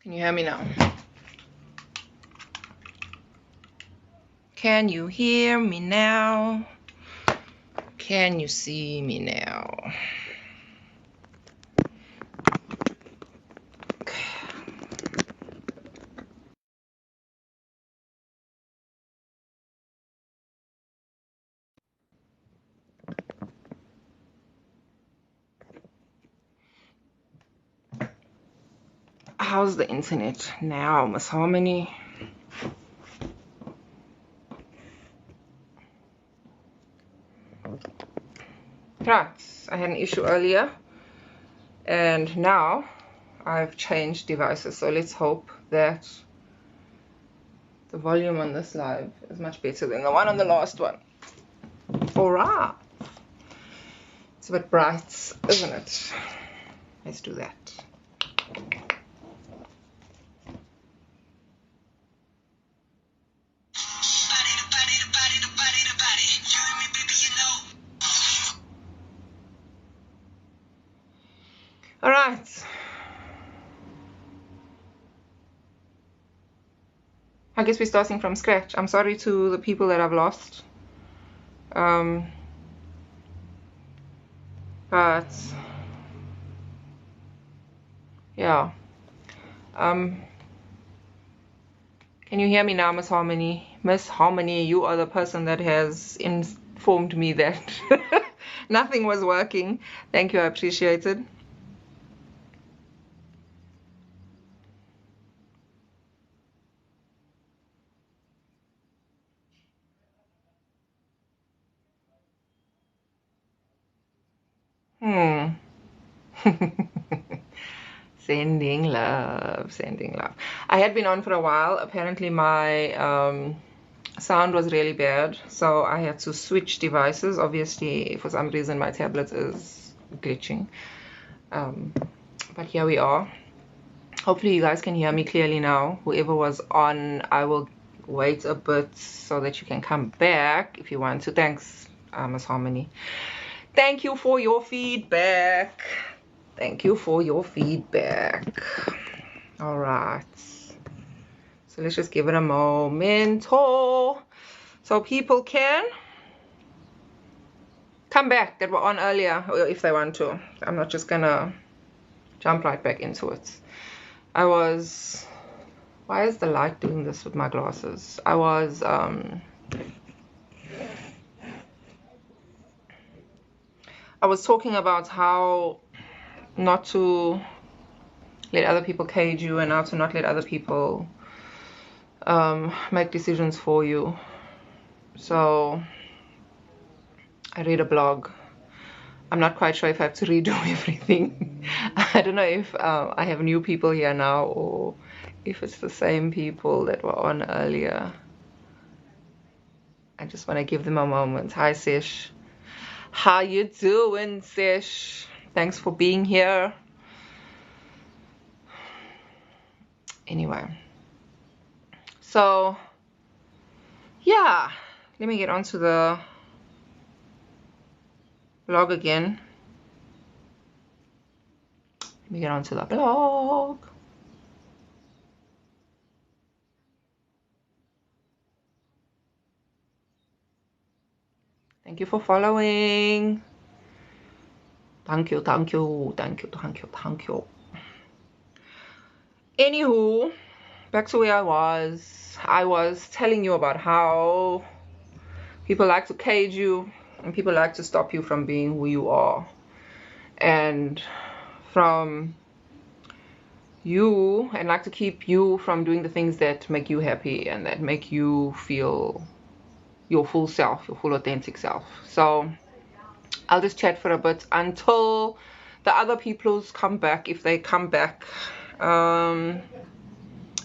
Can you hear me now? Can you hear me now? Can you see me now? How's the internet now, Miss Harmony? Right, I had an issue earlier and now I've changed devices, so let's hope that the volume on this live is much better than the one on the last one. Alright, it's a bit bright, isn't it? Let's do that. All right. I guess we're starting from scratch. I'm sorry to the people that I've lost. But yeah. Can you hear me now, Miss Harmony? Miss Harmony, you are the person that has informed me that nothing was working. Thank you, I appreciate it. Sending love, sending love. I had been on for a while. Apparently my sound was really bad, so I had to switch devices. Obviously, for some reason my tablet is glitching. But here we are. Hopefully you guys can hear me clearly now. Whoever was on, I will wait a bit so that you can come back if you want to. Thanks, Miss Harmony. Thank you for your feedback. Thank you for your feedback. All right. So let's just give it a moment. So people can come back that were on earlier if they want to. I'm not just gonna jump right back into it. Why is the light doing this with my glasses? I was talking about how not to let other people cage you and how to not let other people make decisions for you. So I read a blog. I'm not quite sure if I have to redo everything. I don't know if I have new people here now or if it's the same people that were on earlier. I just want to give them a moment. Hi, Sesh. How you doing, Sesh? Thanks for being here. Anyway, so yeah, let me get onto the blog again. Let me get onto the blog. Thank you for following. Thank you, thank you, thank you, thank you, thank you. Anywho, back to where I was telling you about how people like to cage you and people like to stop you from being who you are and from you, and like to keep you from doing the things that make you happy and that make you feel your full self, your full authentic self. So I'll just chat for a bit until the other peoples come back, if they come back.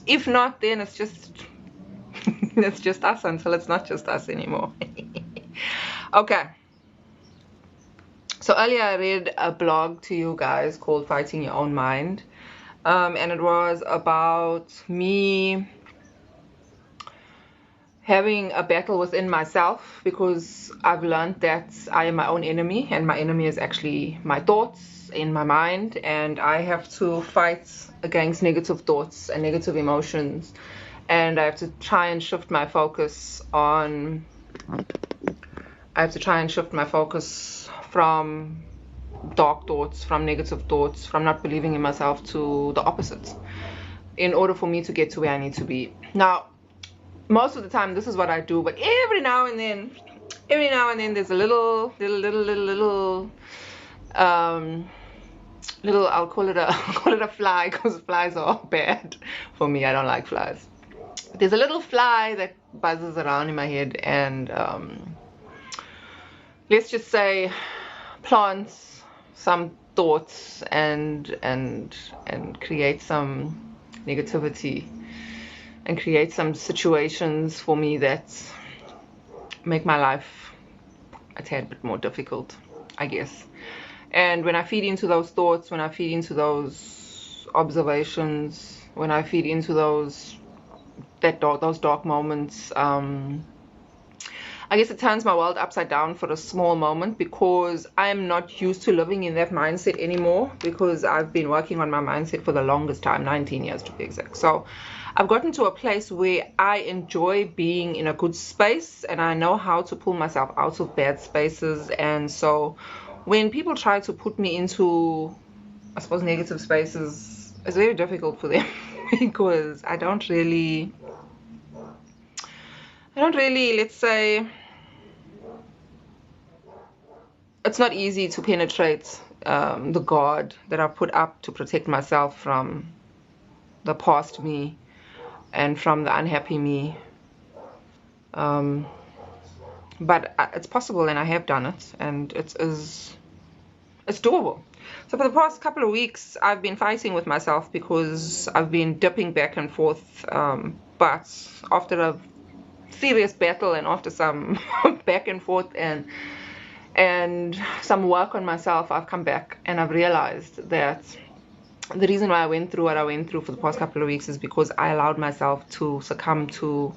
If not, then it's just it's just us until it's not just us anymore. Okay, so earlier I read a blog to you guys called Fighting Your Own Mind, and it was about me having a battle within myself, because I've learned that I am my own enemy and my enemy is actually my thoughts in my mind, and I have to fight against negative thoughts and negative emotions, and I have to try and shift my focus on from dark thoughts, from negative thoughts, from not believing in myself, to the opposite, in order for me to get to where I need to be. Now, most of the time this is what I do, but every now and then there's a little I'll call it a fly, because flies are bad for me. I don't like flies. There's a little fly that buzzes around in my head, and let's just say plants some thoughts and create some negativity and create some situations for me that make my life a tad bit more difficult, I guess. And when I feed into those thoughts, when I feed into those observations, when I feed into those dark moments, I guess it turns my world upside down for a small moment, because I'm not used to living in that mindset anymore, because I've been working on my mindset for the longest time, 19 years to be exact. So I've gotten to a place where I enjoy being in a good space, and I know how to pull myself out of bad spaces. And so when people try to put me into, I suppose, negative spaces, it's very difficult for them because I don't really, let's say, it's not easy to penetrate the guard that I put up to protect myself from the past me and from the unhappy me. But it's possible, and I have done it, and it's doable. So for the past couple of weeks, I've been fighting with myself because I've been dipping back and forth. But after a serious battle, and after some back and forth and some work on myself, I've come back and I've realized that the reason why I went through what I went through for the past couple of weeks is because I allowed myself to succumb to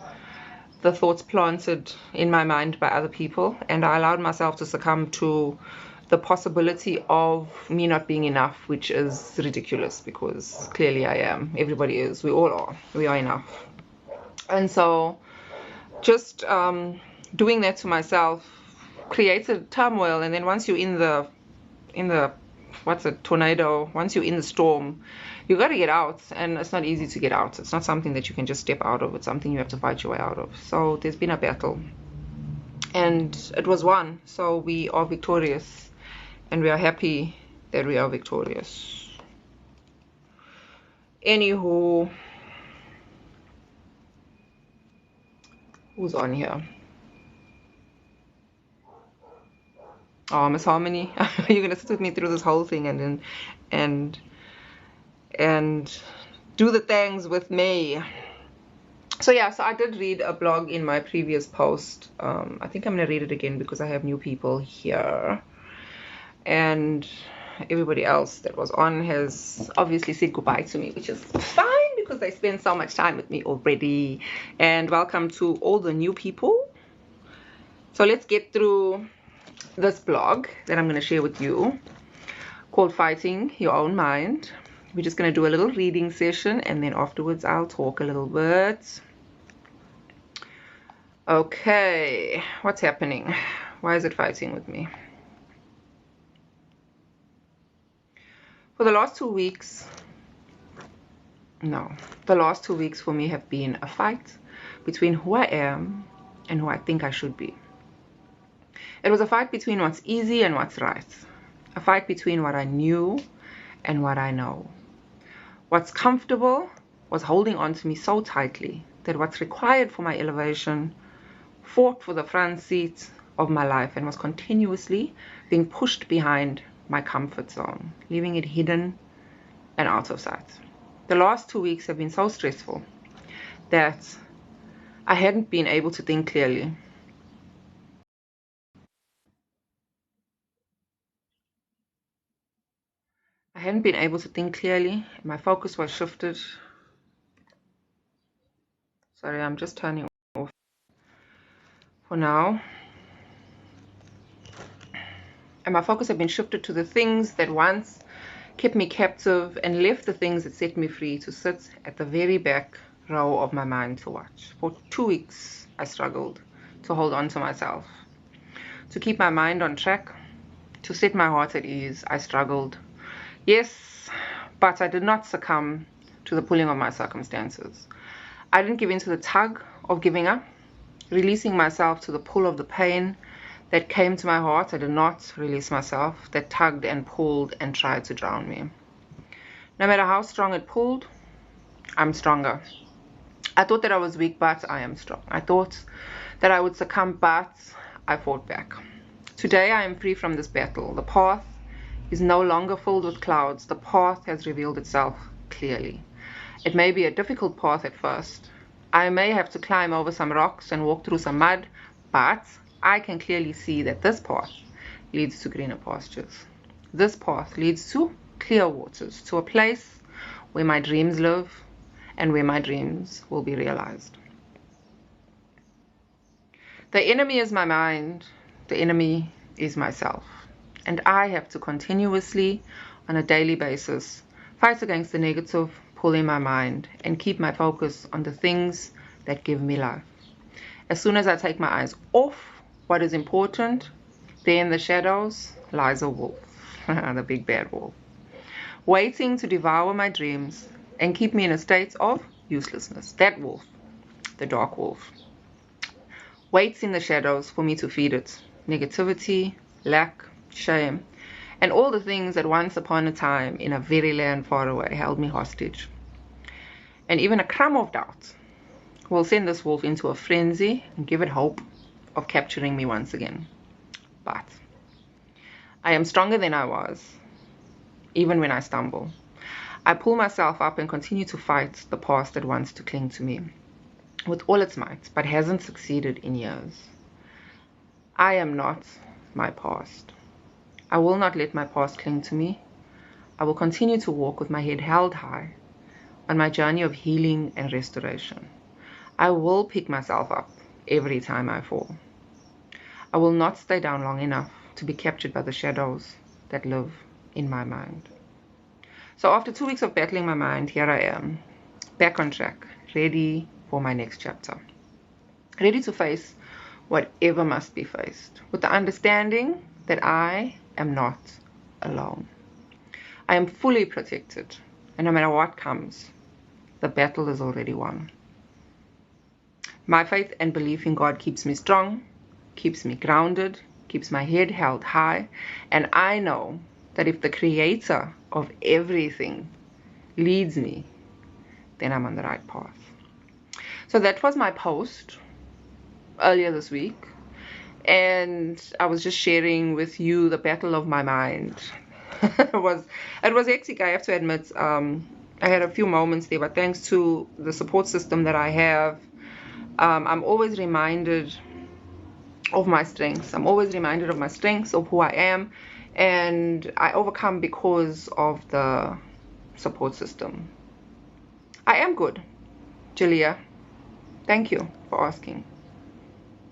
the thoughts planted in my mind by other people, and I allowed myself to succumb to the possibility of me not being enough, which is ridiculous, because clearly I am. Everybody is. We all are. We are enough. And so just doing that to myself creates a turmoil. And then once you're in the tornado, once you're in the storm, you got to get out, and it's not easy to get out. It's not something that you can just step out of. It's something you have to fight your way out of. So there's been a battle, and it was won. So we are victorious, and we are happy that we are victorious. Anywho, who's on here? Oh, Miss Harmony, you're gonna sit with me through this whole thing and do the things with me. So yeah, so I did read a blog in my previous post. I think I'm gonna read it again because I have new people here, and everybody else that was on has obviously said goodbye to me, which is fine because they spend so much time with me already. And welcome to all the new people. So let's get through this blog that I'm going to share with you, called Fighting Your Own Mind. We're just going to do a little reading session, and then afterwards I'll talk a little bit. Okay, what's happening? Why is it fighting with me? For the last 2 weeks, the last 2 weeks for me have been a fight between who I am and who I think I should be. It was a fight between what's easy and what's right. A fight between what I knew and what I know. What's comfortable was holding on to me so tightly that what's required for my elevation fought for the front seat of my life and was continuously being pushed behind my comfort zone, leaving it hidden and out of sight. The last 2 weeks have been so stressful that I hadn't been able to think clearly. My focus was shifted. Sorry, I'm just turning off for now. And my focus had been shifted to the things that once kept me captive, and left the things that set me free to sit at the very back row of my mind to watch. For 2 weeks, I struggled to hold on to myself, to keep my mind on track, to set my heart at ease. I struggled. Yes, but I did not succumb to the pulling of my circumstances. I didn't give in to the tug of giving up, releasing myself to the pull of the pain that came to my heart. I did not release myself, that tugged and pulled and tried to drown me. No matter how strong it pulled, I'm stronger. I thought that I was weak, but I am strong. I thought that I would succumb, but I fought back. Today I am free from this battle. The path is no longer filled with clouds. The path has revealed itself clearly. It may be a difficult path at first. I may have to climb over some rocks and walk through some mud, but I can clearly see that this path leads to greener pastures. This path leads to clear waters, to a place where my dreams live and where my dreams will be realized. The enemy is my mind. The enemy is myself. And I have to continuously, on a daily basis, fight against the negative pull in my mind and keep my focus on the things that give me life. As soon as I take my eyes off what is important, there in the shadows lies a wolf, the big bad wolf, waiting to devour my dreams and keep me in a state of uselessness. That wolf, the dark wolf, waits in the shadows for me to feed it. Negativity, lack, shame, and all the things that once upon a time in a very land far away held me hostage. And even a crumb of doubt will send this wolf into a frenzy and give it hope of capturing me once again. But I am stronger than I was, even when I stumble. I pull myself up and continue to fight the past that wants to cling to me with all its might, but hasn't succeeded in years. I am not my past. I will not let my past cling to me. I will continue to walk with my head held high on my journey of healing and restoration. I will pick myself up every time I fall. I will not stay down long enough to be captured by the shadows that live in my mind. So after 2 weeks of battling my mind, here I am, back on track, ready for my next chapter. Ready to face whatever must be faced, with the understanding that I am not alone. I am fully protected, and no matter what comes, the battle is already won. My faith and belief in God keeps me strong, keeps me grounded, keeps my head held high, and I know that if the creator of everything leads me, then I'm on the right path. So that was my post earlier this week, and I was just sharing with you the battle of my mind. It was hectic, I have to admit. I had a few moments there, but thanks to the support system that I have, I'm always reminded of my strengths. I'm always reminded of my strengths, of who I am, and I overcome because of the support system. I am good, Julia. Thank you for asking.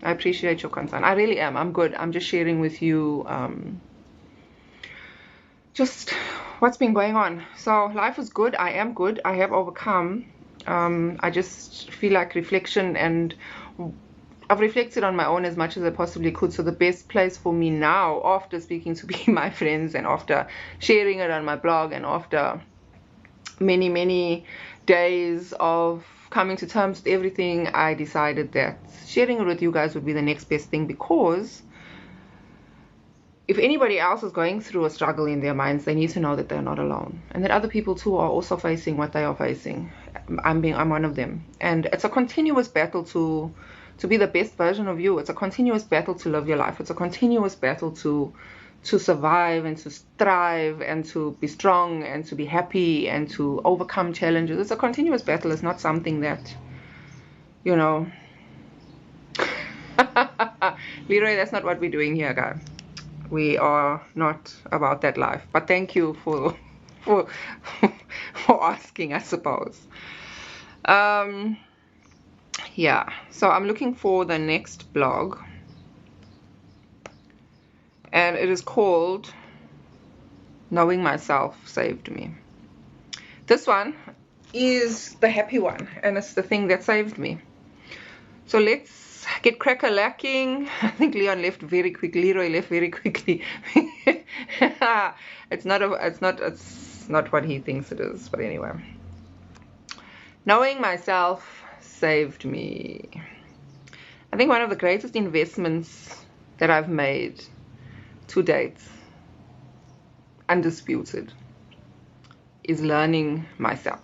I appreciate your concern. I really am. I'm good. I'm just sharing with you just what's been going on. So life is good. I am good. I have overcome. I just feel like reflection, and I've reflected on my own as much as I possibly could. So the best place for me now, after speaking to my friends and after sharing it on my blog and after many days of coming to terms with everything, I decided that sharing it with you guys would be the next best thing, because if anybody else is going through a struggle in their minds, they need to know that they're not alone, and that other people too are also facing what they are facing. I'm one of them, and it's a continuous battle to be the best version of you. It's a continuous battle to live your life. It's a continuous battle to survive and to thrive and to be strong and to be happy and to overcome challenges. It's a continuous battle. It's not something that, Leroy, that's not what we're doing here, guy. We are not about that life. But thank you for asking, I suppose. Yeah, so I'm looking for the next blog, and it is called knowing myself saved me. This one is the happy one, and it's the thing that saved me. So let's get crack-a-lacking. I think Leroy left very quickly. It's not what he thinks it is, but anyway. Knowing myself saved me. I think one of the greatest investments that I've made to date, undisputed, is learning myself,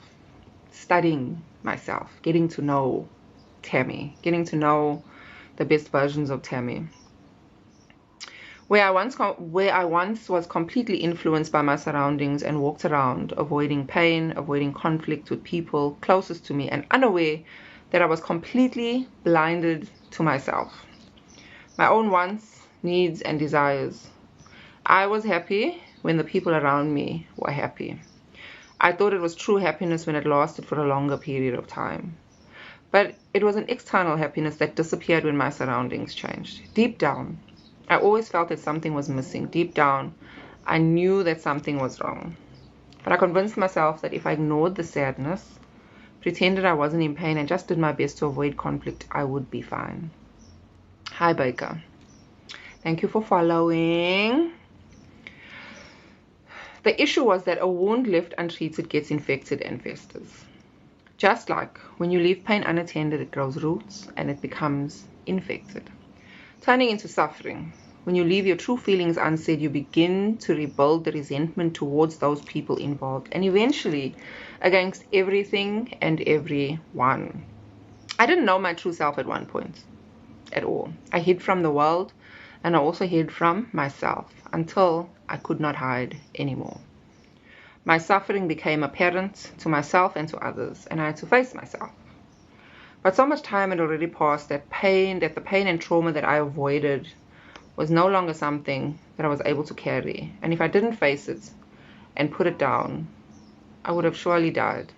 studying myself, getting to know Tammy, getting to know the best versions of Tammy. Where I once was completely influenced by my surroundings and walked around avoiding pain, avoiding conflict with people closest to me, and unaware that I was completely blinded to myself, my own wants, needs, and desires. I was happy when the people around me were happy. I thought it was true happiness when it lasted for a longer period of time. But it was an external happiness that disappeared when my surroundings changed. Deep down, I always felt that something was missing. Deep down, I knew that something was wrong. But I convinced myself that if I ignored the sadness, pretended I wasn't in pain, and just did my best to avoid conflict, I would be fine. Hi, Baker. Thank you for following. The issue was that a wound left untreated gets infected and festers. Just like when you leave pain unattended, it grows roots and it becomes infected, turning into suffering. When you leave your true feelings unsaid, you begin to rebuild the resentment towards those people involved, and eventually against everything and everyone. I didn't know my true self at one point at all. I hid from the world, and I also hid from myself until I could not hide anymore. My suffering became apparent to myself and to others, and I had to face myself. But so much time had already passed that the pain and trauma that I avoided was no longer something that I was able to carry. And if I didn't face it and put it down, I would have surely died.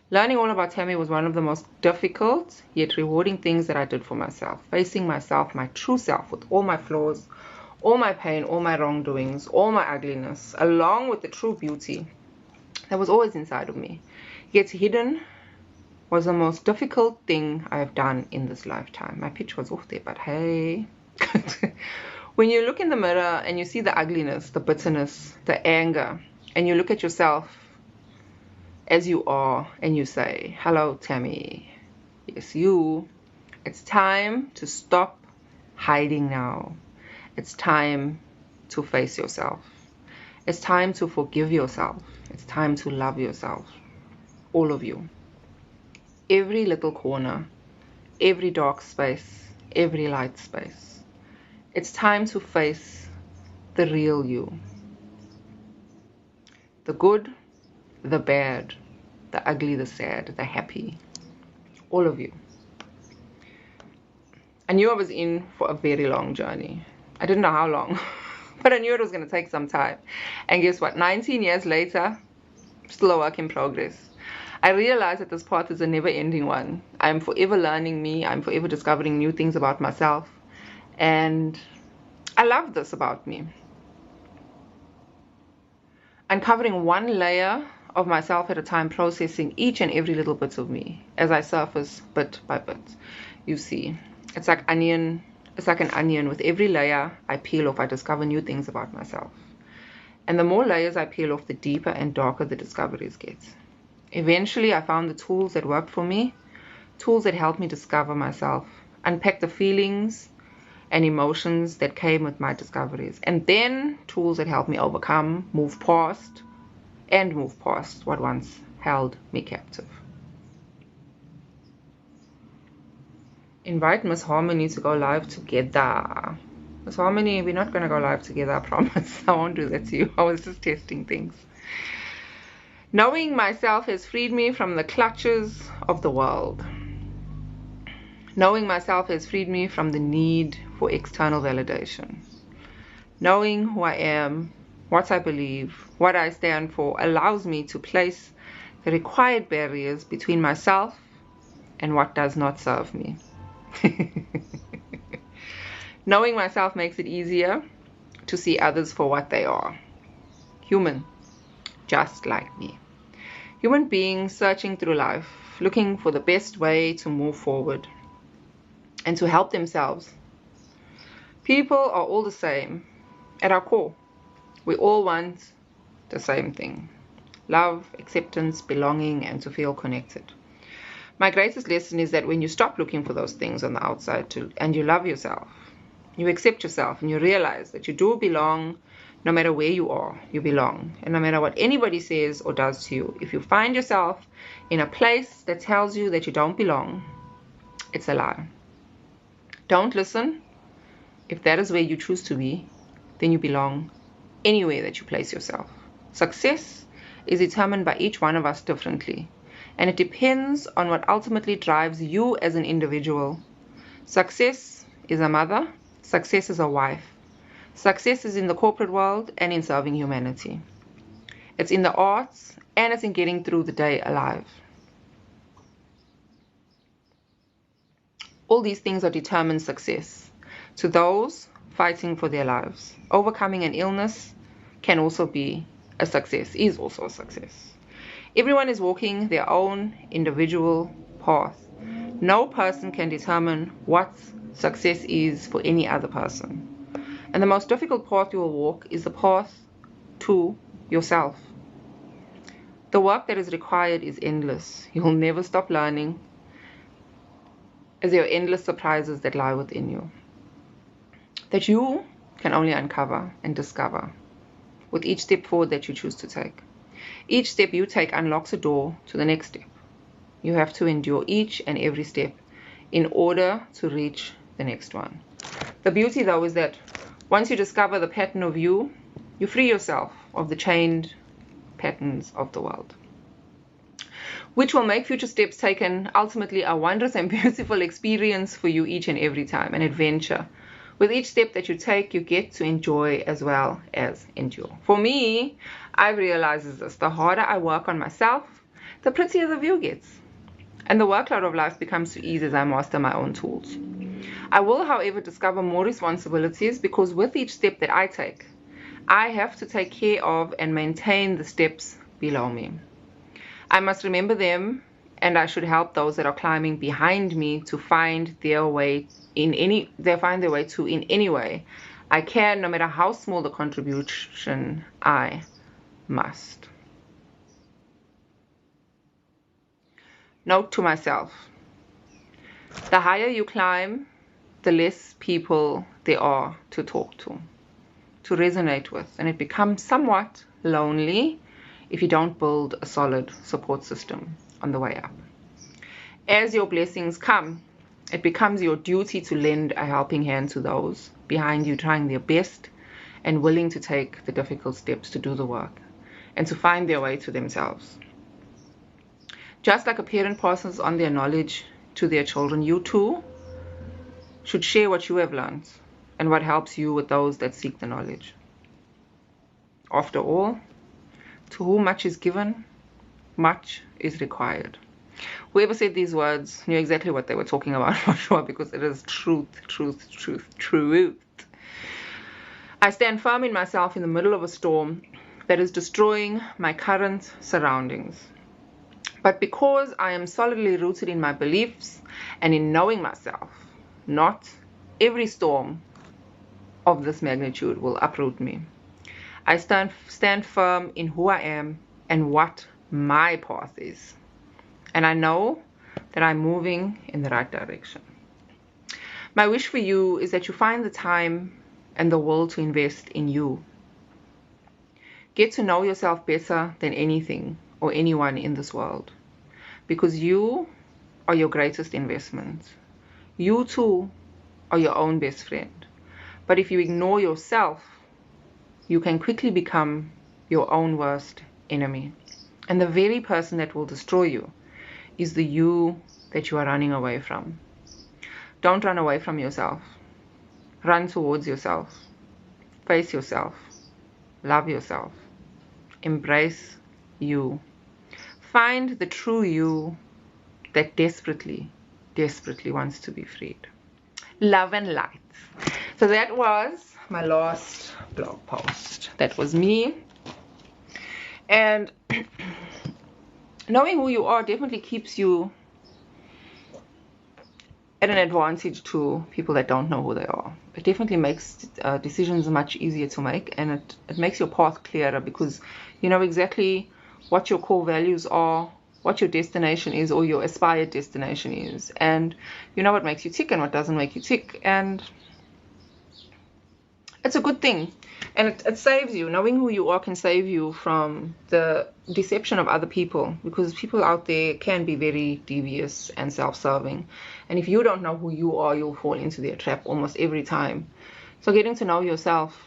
Learning all about Tammy was one of the most difficult yet rewarding things that I did for myself. Facing myself, my true self, with all my flaws, all my pain, all my wrongdoings, all my ugliness, along with the true beauty that was always inside of me, yet hidden, was the most difficult thing I have done in this lifetime. My pitch was off there, but hey. When you look in the mirror and you see the ugliness, the bitterness, the anger, and you look at yourself as you are and you say, hello, Tammy. Yes, you. It's time to stop hiding now. It's time to face yourself. It's time to forgive yourself. It's time to love yourself. All of you. Every little corner, every dark space, every light space. It's time to face the real you. The good, the bad, the ugly, the sad, the happy. All of you. I knew I was in for a very long journey. I didn't know how long, but I knew it was going to take some time. And guess what? 19 years later, still a work in progress. I realized that this path is a never-ending one. I'm forever learning me. I'm forever discovering new things about myself. And I love this about me. Uncovering one layer of myself at a time, processing each and every little bit of me as I surface bit by bit. You see, it's like an onion. With every layer I peel off, I discover new things about myself. And the more layers I peel off, the deeper and darker the discoveries get. Eventually, I found the tools that worked for me, tools that helped me discover myself, unpack the feelings and emotions that came with my discoveries, and then tools that helped me overcome, move past what once held me captive. Invite Miss Harmony to go live together. Miss Harmony, we're not going to go live together, I promise. I won't do that to you. I was just testing things. Knowing myself has freed me from the clutches of the world. Knowing myself has freed me from the need for external validation. Knowing who I am, what I believe, what I stand for, allows me to place the required barriers between myself and what does not serve me. Knowing myself makes it easier to see others for what they are. Human, just like me. Human beings searching through life, looking for the best way to move forward and to help themselves. People are all the same at our core. We all want the same thing: love, acceptance, belonging, and to feel connected. My greatest lesson is that when you stop looking for those things on the outside and you love yourself, you accept yourself, and you realize that you do belong. No matter where you are, you belong. And no matter what anybody says or does to you, if you find yourself in a place that tells you that you don't belong, it's a lie. Don't listen. If that is where you choose to be, then you belong anywhere that you place yourself. Success is determined by each one of us differently, and it depends on what ultimately drives you as an individual. Success is a mother. Success is a wife. Success is in the corporate world and in serving humanity. It's in the arts, and it's in getting through the day alive. All these things are determined success to those fighting for their lives. Overcoming an illness can also be a success, is also a success. Everyone is walking their own individual path. No person can determine what success is for any other person. And the most difficult path you will walk is the path to yourself. The work that is required is endless. You will never stop learning, as there are endless surprises that lie within you, that you can only uncover and discover with each step forward that you choose to take. Each step you take unlocks a door to the next step. You have to endure each and every step in order to reach the next one. The beauty, though, is that once you discover the pattern of you, you free yourself of the chained patterns of the world, which will make future steps taken ultimately a wondrous and beautiful experience for you each and every time, an adventure. With each step that you take, you get to enjoy as well as endure. For me, I've realized this: the harder I work on myself, the prettier the view gets. And the workload of life becomes too easy as I master my own tools. I will, however, discover more responsibilities, because with each step that I take, I have to take care of and maintain the steps below me. I must remember them, and I should help those that are climbing behind me to find their way in any way I can, no matter how small the contribution I must. Note to myself: the higher you climb, the less people there are to talk to resonate with, and it becomes somewhat lonely if you don't build a solid support system on the way up. As your blessings come, it becomes your duty to lend a helping hand to those behind you trying their best and willing to take the difficult steps to do the work and to find their way to themselves. Just like a parent passes on their knowledge to their children, you too should share what you have learned and what helps you with those that seek the knowledge. After all, to whom much is given, much is required. Whoever said these words knew exactly what they were talking about, for sure, because it is truth. I stand firm in myself in the middle of a storm that is destroying my current surroundings. But because I am solidly rooted in my beliefs and in knowing myself, not every storm of this magnitude will uproot me. I stand firm in who I am and what my path is. And I know that I'm moving in the right direction. My wish for you is that you find the time and the will to invest in you. Get to know yourself better than anything or anyone in this world, because you are your greatest investment. You too are your own best friend. But if you ignore yourself, you can quickly become your own worst enemy. And the very person that will destroy you is the you that you are running away from. Don't run away from yourself. Run towards yourself. Face yourself. Love yourself. Embrace you. Find the true you that desperately wants to be freed. Love and light. So that was my last blog post. That was me. And knowing who you are definitely keeps you at an advantage to people that don't know who they are. It definitely makes decisions much easier to make, and it makes your path clearer, because you know exactly what your core values are, what your destination is, or your aspired destination is, and you know what makes you tick and what doesn't make you tick, and it's a good thing. And it saves you. Knowing who you are can save you from the deception of other people, because people out there can be very devious and self-serving, and if you don't know who you are, you'll fall into their trap almost every time. So getting to know yourself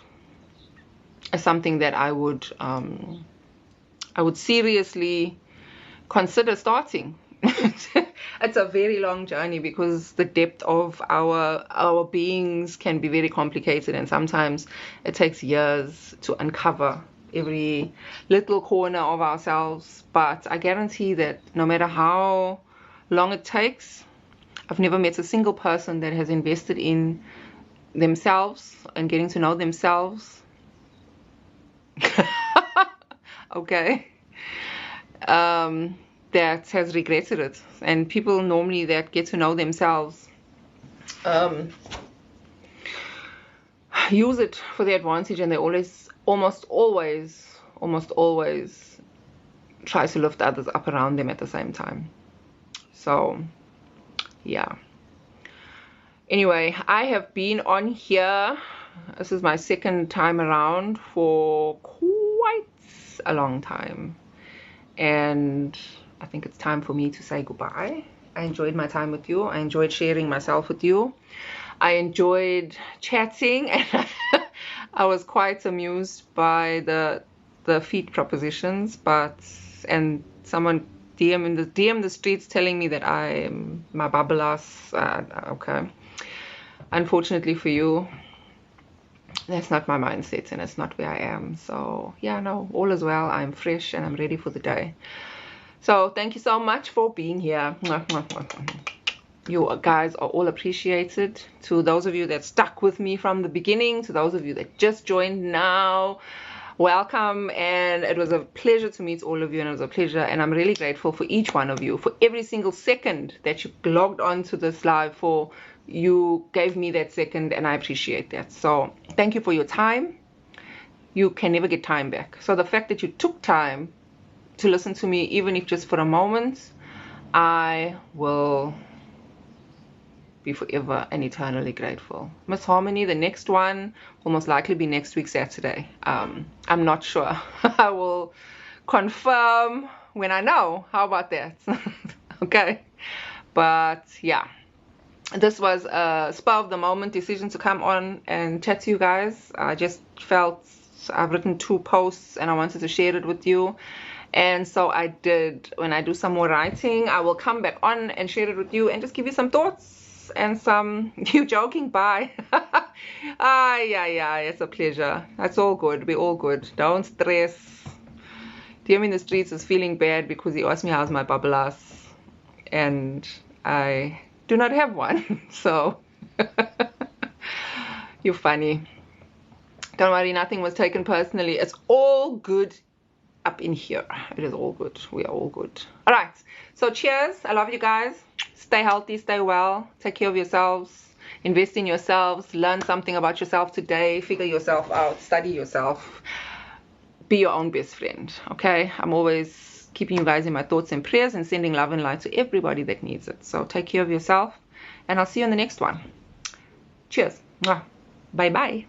is something that I would seriously consider starting. It's a very long journey, because the depth of our beings can be very complicated, and sometimes it takes years to uncover every little corner of ourselves. But I guarantee that no matter how long it takes, I've never met a single person that has invested in themselves and getting to know themselves. Okay. That has regretted it. And people normally that get to know themselves use it for their advantage, and they almost always try to lift others up around them at the same time. So yeah, anyway, I have been on here, this is my second time around, for quite a long time, and I think it's time for me to say goodbye. I enjoyed my time with you. I enjoyed sharing myself with you. I enjoyed chatting, and I was quite amused by the feet propositions, and someone DM the streets telling me that I am my babalas. Okay, unfortunately for you, that's not my mindset, and it's not where I am. So yeah, no, all is well. I'm fresh and I'm ready for the day. So thank you so much for being here. You guys are all appreciated. To those of you that stuck with me from the beginning, to those of you that just joined now, welcome. And it was a pleasure to meet all of you, and it was a pleasure, and I'm really grateful for each one of you, for every single second that you logged on to this live for. You gave me that second, and I appreciate that. So thank you for your time. You can never get time back. So the fact that you took time to listen to me, even if just for a moment, I will be forever and eternally grateful. Miss Harmony, the next one will most likely be next week Saturday. I'm not sure. I will confirm when I know. How about that? Okay. But yeah, this was a spur of the moment decision to come on and chat to you guys. I just felt I've written 2 posts and I wanted to share it with you. And so I did. When I do some more writing, I will come back on and share it with you and just give you some thoughts and some... You joking? Bye. Yeah, it's a pleasure. That's all good. We're all good. Don't stress. DM in the streets is feeling bad because he asked me how's my babalas, and I do not have one. So you're funny. Don't worry, nothing was taken personally. It's all good up in here. It is all good. We are all good. All right, so cheers. I love you guys. Stay healthy, stay well, take care of yourselves, invest in yourselves, learn something about yourself today, figure yourself out, study yourself, be your own best friend. Okay, I'm always keeping you guys in my thoughts and prayers, and sending love and light to everybody that needs it. So take care of yourself, and I'll see you in the next one. Cheers. Bye bye.